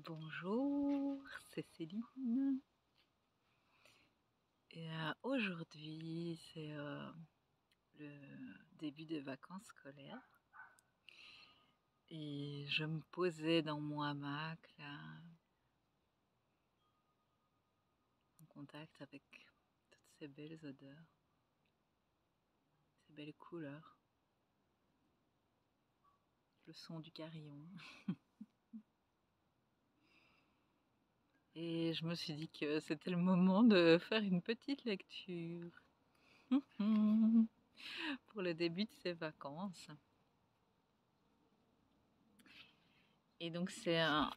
Bonjour, c'est Céline. Et aujourd'hui, c'est le début des vacances scolaires. Et je me posais dans mon hamac, là, en contact avec toutes ces belles odeurs, ces belles couleurs, le son du carillon. Et je me suis dit que c'était le moment de faire une petite lecture pour le début de ces vacances. Et donc c'est un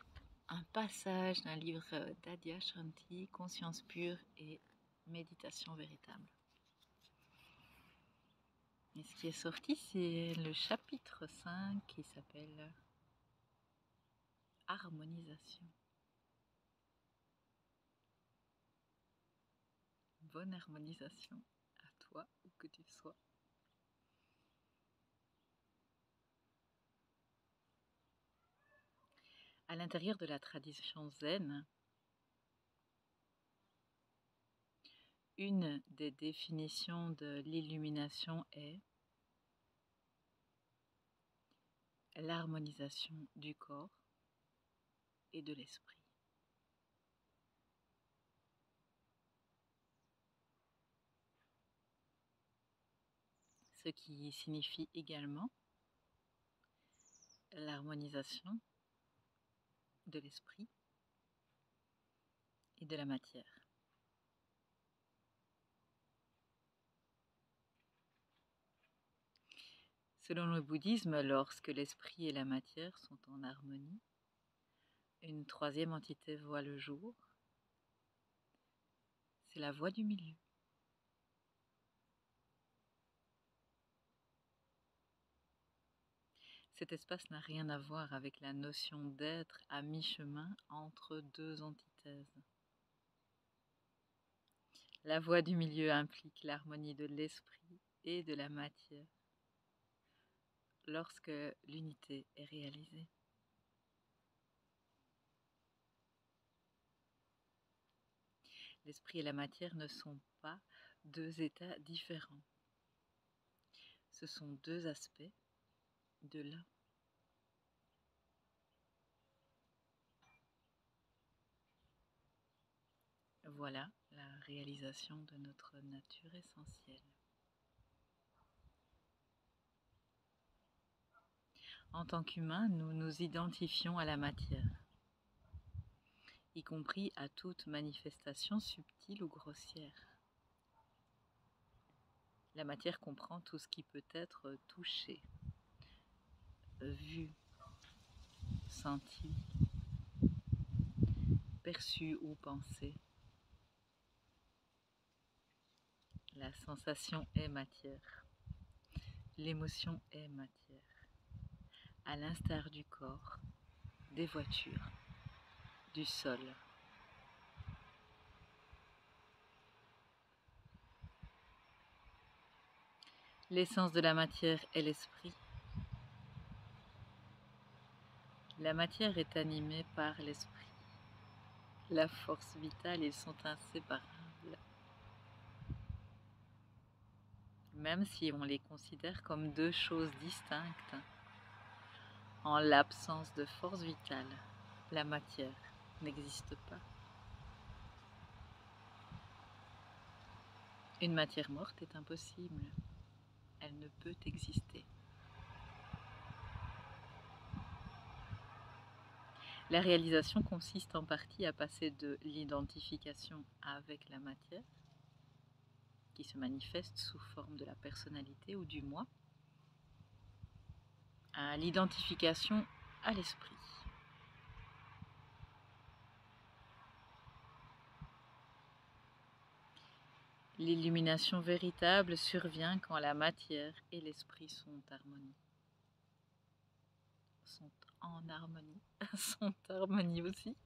passage d'un livre d'Adyashanti, Conscience pure et méditation véritable. Et ce qui est sorti, c'est le chapitre 5 qui s'appelle Harmonisation. Bonne harmonisation à toi où que tu sois. À l'intérieur de la tradition zen, une des définitions de l'illumination est l'harmonisation du corps et de l'esprit. Ce qui signifie également l'harmonisation de l'esprit et de la matière. Selon le bouddhisme, lorsque l'esprit et la matière sont en harmonie, une troisième entité voit le jour. C'est la voie du milieu. Cet espace n'a rien à voir avec la notion d'être à mi-chemin entre deux antithèses. La voie du milieu implique l'harmonie de l'esprit et de la matière lorsque l'unité est réalisée. L'esprit et la matière ne sont pas deux états différents. Ce sont deux aspects de l'un. Voilà la réalisation de notre nature essentielle. En tant qu'humains, nous nous identifions à la matière, y compris à toute manifestation subtile ou grossière. La matière comprend tout ce qui peut être touché, vu, senti, perçu ou pensé. La sensation est matière. L'émotion est matière. À l'instar du corps, des voitures, du sol. L'essence de la matière est l'esprit. La matière est animée par l'esprit. La force vitale, ils sont inséparables. Même si on les considère comme deux choses distinctes, en l'absence de force vitale, la matière n'existe pas. Une matière morte est impossible. Elle ne peut exister. La réalisation consiste en partie à passer de l'identification avec la matière, qui se manifeste sous forme de la personnalité ou du moi, à l'identification à l'esprit. L'illumination véritable survient quand la matière et l'esprit sont en harmonie, sont harmonie aussi.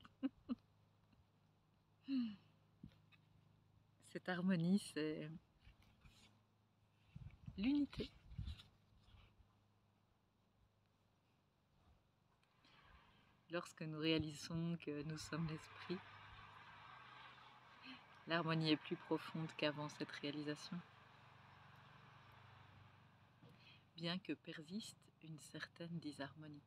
Cette harmonie, c'est l'unité. lorsque nous réalisons que nous sommes l'esprit, l'harmonie est plus profonde qu'avant cette réalisation. Bien que persiste une certaine disharmonie.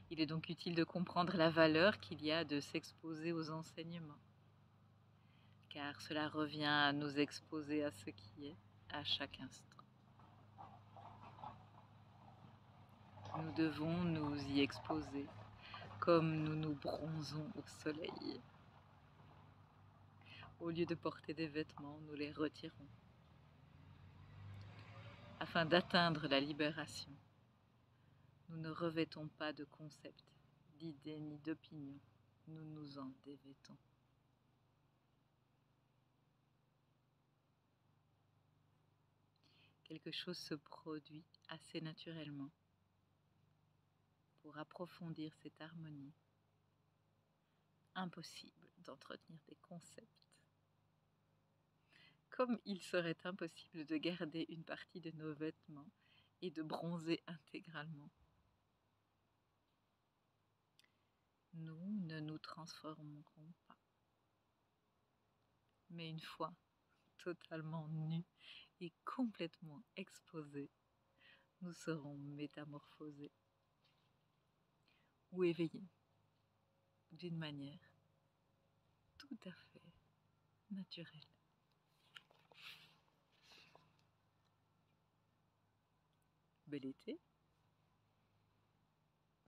Il est donc utile de comprendre la valeur qu'il y a de s'exposer aux enseignements, car cela revient à nous exposer à ce qui est à chaque instant. Nous devons nous y exposer comme nous nous bronzons au soleil. Au lieu de porter des vêtements, nous les retirons. Afin d'atteindre la libération, nous ne revêtons pas de concepts, d'idées ni d'opinions, nous nous en dévêtons. Quelque chose se produit assez naturellement pour approfondir cette harmonie. Impossible d'entretenir des concepts. Comme il serait impossible de garder une partie de nos vêtements et de bronzer intégralement. Nous ne nous transformerons pas. Mais une fois totalement nus et complètement exposés, nous serons métamorphosés ou éveillés d'une manière tout à fait naturelle. Bel été!